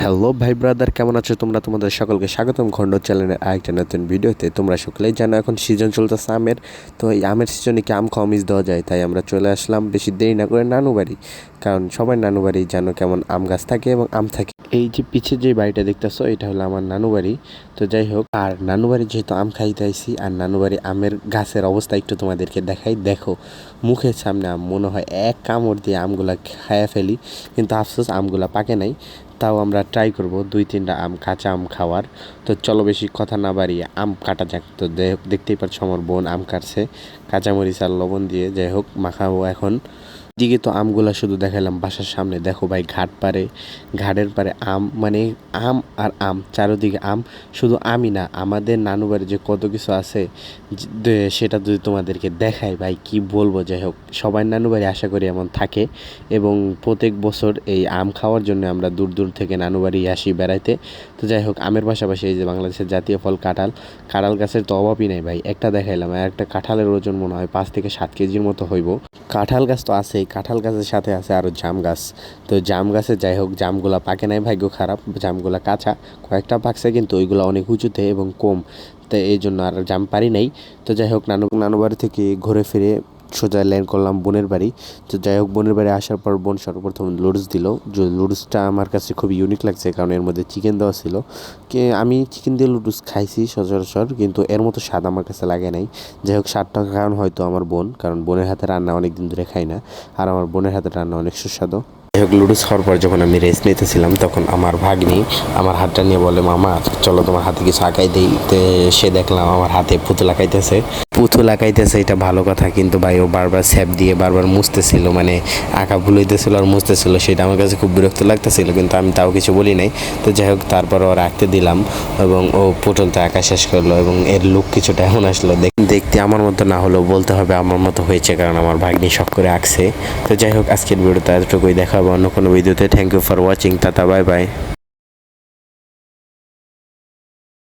Hello ভাই brother, কেমন আছো তোমরা? তোমাদের সকলকে স্বাগতম খণ্ড চ্যানেলের আরেকটা নতুন ভিডিওতে। তোমরা সকলেই জানো এখন সিজন চলতেছে আমের। তো এই আমের সিজনে কি আম খাওয়া মিস দেওয়া যায়? তাই আমরা চলে আসলাম বেশি দেরি না করে নানু বাড়ি। কারণ সবাই নানু বাড়ি জানো কেমন আম গাছ থাকে এবং আম থাকে। এই যে পিছে যে বাড়িটা দেখতেছো এটা হলো আমার নানু বাড়ি। তো যাই হোক, আর নানু বাড়ি যেহেতু আম খাইতে আইছি, আর নানু বাড়ি আমের গাছের অবস্থা একটু তোমাদেরকে দেখাই। দেখো, মুখের সামনে আম, মনে হয় এক কামড় দিয়ে আমগুলা খায়া ফেলি, কিন্তু আফসোস আমগুলা পাকে নাই। তাও আমরা ট্রাই করব 2-3টা কাঁচা আম খাওয়ার। তো চলো বেশি কথা না বাড়িয়ে আম কাটা যাক। তো দেখতেই পাচ্ছ আমার বোন আম কাটছে কাঁচামরিচ আর লবণ দিয়ে। যাই হোক, মাখাবো এখন। দিকে তো আমগুলা শুধু দেখালাম বাসার সামনে। দেখো ভাই, ঘাটের পারে আম, মানে আম আর আম, চারোদিকে আম। শুধু আমই না, আমাদের নানু বাড়ি যে কত কিছু আছে সেটা যদি তোমাদেরকে দেখাই ভাই কি বলবো। যাই হোক, সবাই নানু বাড়ি আশা করি এমন থাকে, এবং প্রত্যেক বছর এই আম খাওয়ার জন্য আমরা দূর দূর থেকে নানু বাড়ি আসি বেড়াইতে। তো যাই হোক, আমের পাশাপাশি এই যে বাংলাদেশের জাতীয় ফল কাঁঠাল গাছের তো অভাবই নেই ভাই। একটা দেখাইলাম, আর একটা কাঁঠালের ওজন মনে হয় 5 থেকে 7 কেজির মতো হইব। কাঁঠাল গাছ তো আছেই, কাঁঠাল গাছের সাথে আছে আরও জাম গাছ। তো জাম গাছে যাই হোক, জামগুলা পাকে নাই, ভাগ্য খারাপ, জামগুলা কাঁচা। কয়েকটা পাকছে কিন্তু ওইগুলো অনেক উঁচুতে এবং কম, তো এই জন্য আর জাম পারি নাই। তো যাই হোক, নানু বাড়ি থেকে ঘুরে ফিরে সোজা ল্যান্ড করলাম বোনের বাড়ি। তো যাই হোক, বোনের বাড়ি আসার পর বোন সর্বপ্রথম লুডুস দিল। যে লুডুসটা আমার কাছে খুব ইউনিক লাগছে, কারণ এর মধ্যে চিকেন দেওয়া ছিল। আমি চিকেন দিয়ে লুডুস খাইছি সচরাচর, কিন্তু এর মতো স্বাদ আমার কাছে লাগে নাই। যাই হোক, স্বাদটার কারণ হয়তো আমার বোন, কারণ বোনের হাতে রান্না অনেক দিন ধরে খাই না, আর আমার বোনের হাতে রান্না অনেক সুস্বাদু। যাই হোক, লুডুস খাওয়ার পর যখন আমি রেস্ট নিতেছিলাম, তখন আমার ভাগ্নি আমার হাতটা নিয়ে বলে, মামা চলো তোমার হাতে কিছু আঁকাই দিই। তো সে দেখলাম আমার হাতে পুতুল আঁকাইতেছে। এটা ভালো কথা, কিন্তু ভাই ও বারবার স্যাপ দিয়ে বারবার মুছতেছিল, মানে আঁকা ভুল হইতেছিল আর মুছতেছিল। সেটা আমার কাছে খুব বিরক্ত লাগতেছিল, কিন্তু আমি তাও কিছু বলি নাই। তো যাই হোক, তারপর ও আঁকতে দিলাম এবং ও পুতুলটা আঁকা শেষ করলো, এবং এর লুক কিছুটা এমন আসলো, দেখতে আমার মতো না হলেও বলতে হবে আমার মতো হয়েছে, কারণ আমার ভাগ্নি শখ করে আঁকছে। তো যাই হোক, আজকের ভিডিওটা এতটুকুই, দেখা হবে অন্য কোনো ভিডিওতে। থ্যাংক ইউ ফর ওয়াচিং, টাটা, বাই বাই।